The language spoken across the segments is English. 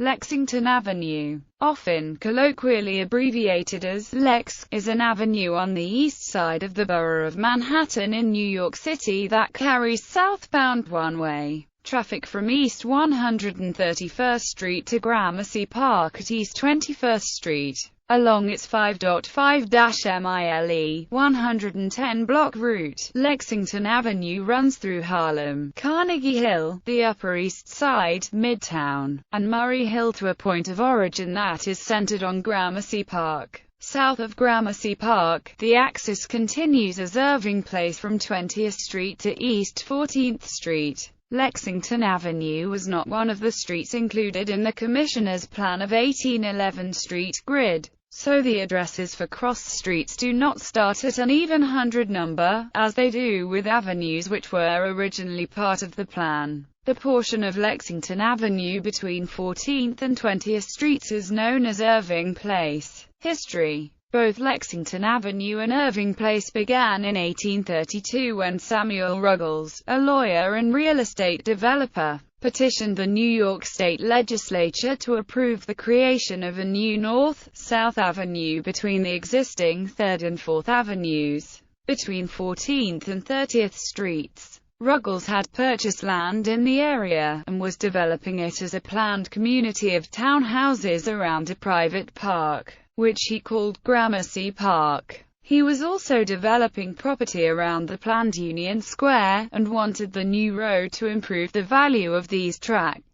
Lexington Avenue, often colloquially abbreviated as Lex, is an avenue on the east side of the borough of Manhattan in New York City that carries southbound one-way traffic from East 131st Street to Gramercy Park at East 21st Street. Along its 5.5-mile 110 block route, Lexington Avenue runs through Harlem, Carnegie Hill, the Upper East Side, Midtown, and Murray Hill to a point of origin that is centered on Gramercy Park. South of Gramercy Park, the axis continues as Irving Place from 20th Street to East 14th Street. Lexington Avenue was not one of the streets included in the Commissioner's Plan of 1811 street grid, so the addresses for cross streets do not start at an even hundred number, as they do with avenues which were originally part of the plan. The portion of Lexington Avenue between 14th and 20th Streets is known as Irving Place. History. Both Lexington Avenue and Irving Place began in 1832 when Samuel Ruggles, a lawyer and real estate developer, petitioned the New York State Legislature to approve the creation of a new North-South Avenue between the existing 3rd and 4th Avenues, between 14th and 30th Streets. Ruggles had purchased land in the area, and was developing it as a planned community of townhouses around a private park, which he called Gramercy Park. He was also developing property around the planned Union Square, and wanted the new road to improve the value of these tracts.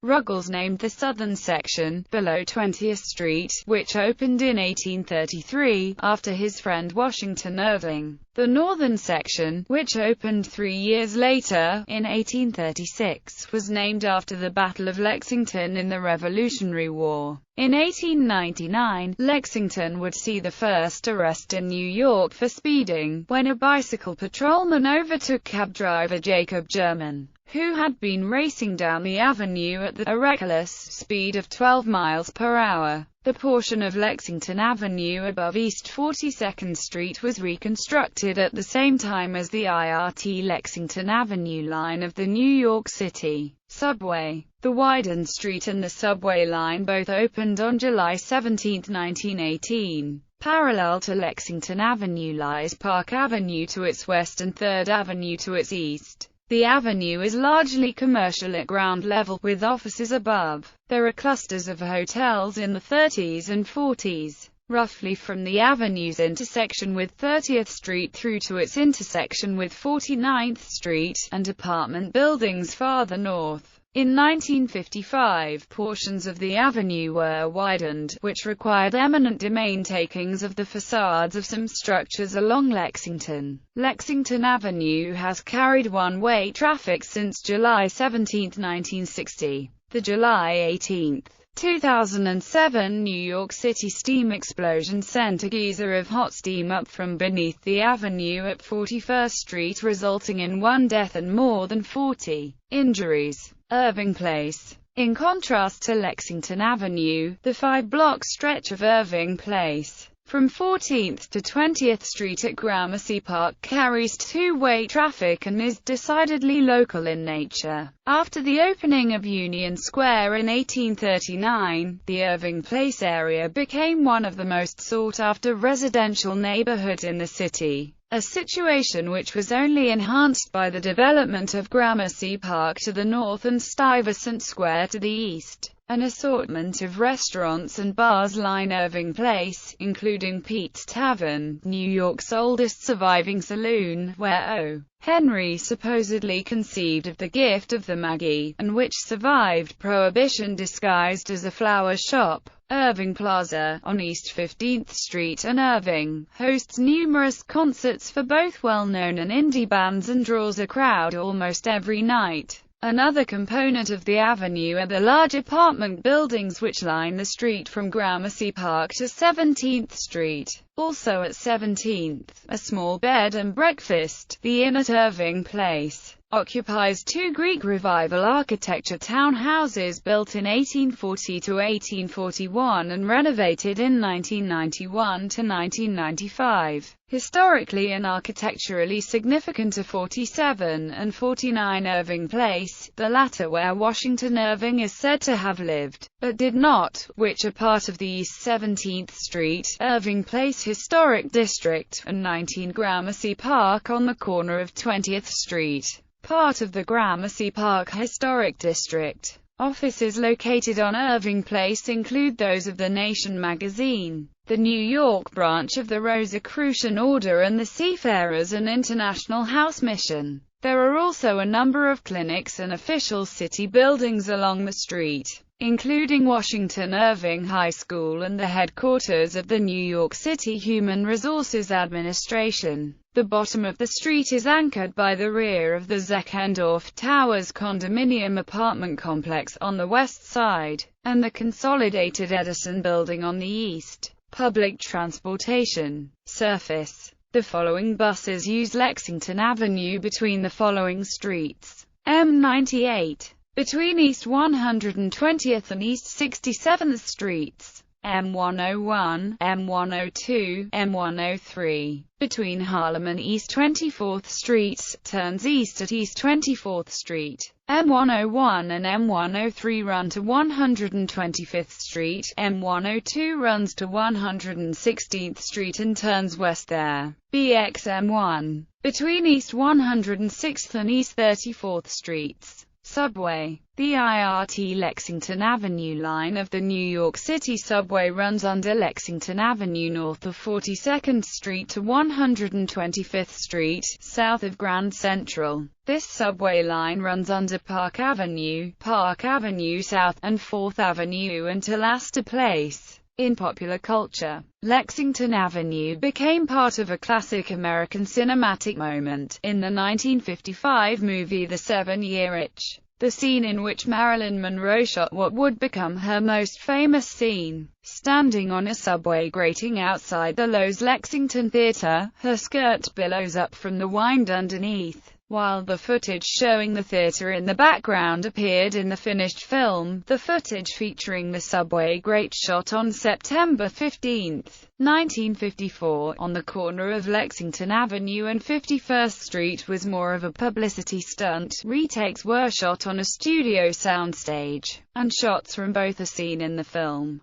Ruggles named the southern section, below 20th Street, which opened in 1833, after his friend Washington Irving. The northern section, which opened 3 years later, in 1836, was named after the Battle of Lexington in the Revolutionary War. In 1899, Lexington would see the first arrest in New York for speeding, when a bicycle patrolman overtook cab driver Jacob German, who had been racing down the avenue at a reckless speed of 12 miles per hour. The portion of Lexington Avenue above East 42nd Street was reconstructed at the same time as the IRT Lexington Avenue line of the New York City subway. The widened street and the subway line both opened on July 17, 1918. Parallel to Lexington Avenue lies Park Avenue to its west and 3rd Avenue to its east. The avenue is largely commercial at ground level, with offices above. There are clusters of hotels in the 30s and 40s, roughly from the avenue's intersection with 30th Street through to its intersection with 49th Street, and apartment buildings farther north. In 1955, portions of the avenue were widened, which required eminent domain takings of the facades of some structures along Lexington. Lexington Avenue has carried one-way traffic since July 17, 1960. The July 18, 2007 New York City steam explosion sent a geyser of hot steam up from beneath the avenue at 41st Street, resulting in 1 death and more than 40 injuries. Irving Place. In contrast to Lexington Avenue, the 5-block stretch of Irving Place, from 14th to 20th Street at Gramercy Park, carries two-way traffic and is decidedly local in nature. After the opening of Union Square in 1839, the Irving Place area became one of the most sought-after residential neighborhoods in the city, a situation which was only enhanced by the development of Gramercy Park to the north and Stuyvesant Square to the east. An assortment of restaurants and bars line Irving Place, including Pete's Tavern, New York's oldest surviving saloon, where O. Henry supposedly conceived of the gift of the Maggie, and which survived Prohibition disguised as a flower shop. Irving Plaza, on East 15th Street and Irving, hosts numerous concerts for both well-known and indie bands and draws a crowd almost every night. Another component of the avenue are the large apartment buildings which line the street from Gramercy Park to 17th Street. Also at 17th, a small bed and breakfast, the Inn at Irving Place, occupies two Greek Revival architecture townhouses built in 1840 to 1841 and renovated in 1991 to 1995. Historically and architecturally significant are 47 and 49 Irving Place, the latter where Washington Irving is said to have lived, but did not, which are part of the East 17th Street, Irving Place Historic District, and 19 Gramercy Park on the corner of 20th Street, part of the Gramercy Park Historic District. Offices located on Irving Place include those of The Nation magazine, the New York branch of the Rosicrucian Order, and the Seafarers and International House Mission. There are also a number of clinics and official city buildings along the street, including Washington Irving High School and the headquarters of the New York City Human Resources Administration. The bottom of the street is anchored by the rear of the Zeckendorf Towers condominium apartment complex on the west side, and the Consolidated Edison building on the east. Public transportation. Surface. The following buses use Lexington Avenue between the following streets: M98, between East 120th and East 67th Streets; M101, M102, M103, between Harlem and East 24th Streets, turns east at East 24th Street. M101 and M103 run to 125th Street, M102 runs to 116th Street and turns west there. BXM1, between East 106th and East 34th Streets. Subway. The IRT Lexington Avenue line of the New York City Subway runs under Lexington Avenue north of 42nd Street to 125th Street, south of Grand Central. This subway line runs under Park Avenue South, and 4th Avenue until Astor Place. In popular culture, Lexington Avenue became part of a classic American cinematic moment, in the 1955 movie The 7-Year Itch. The scene in which Marilyn Monroe shot what would become her most famous scene, standing on a subway grating outside the Loew's Lexington Theater, her skirt billows up from the wind underneath. While the footage showing the theater in the background appeared in the finished film, the footage featuring the subway grate shot on September 15, 1954, on the corner of Lexington Avenue and 51st Street was more of a publicity stunt. Retakes were shot on a studio soundstage, and shots from both are seen in the film.